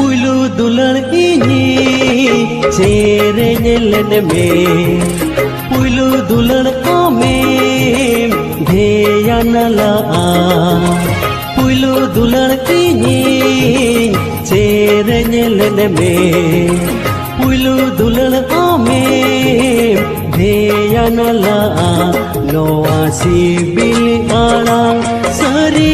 पुलू दुलड़ इनी चेरे नेलन में पुलू दुलड़ में भेयानला पुलू दुलड़ इनी चेरे नेलन में पुलू दुलड़ में भेयानला नोआ सिबिल आड़ा सरी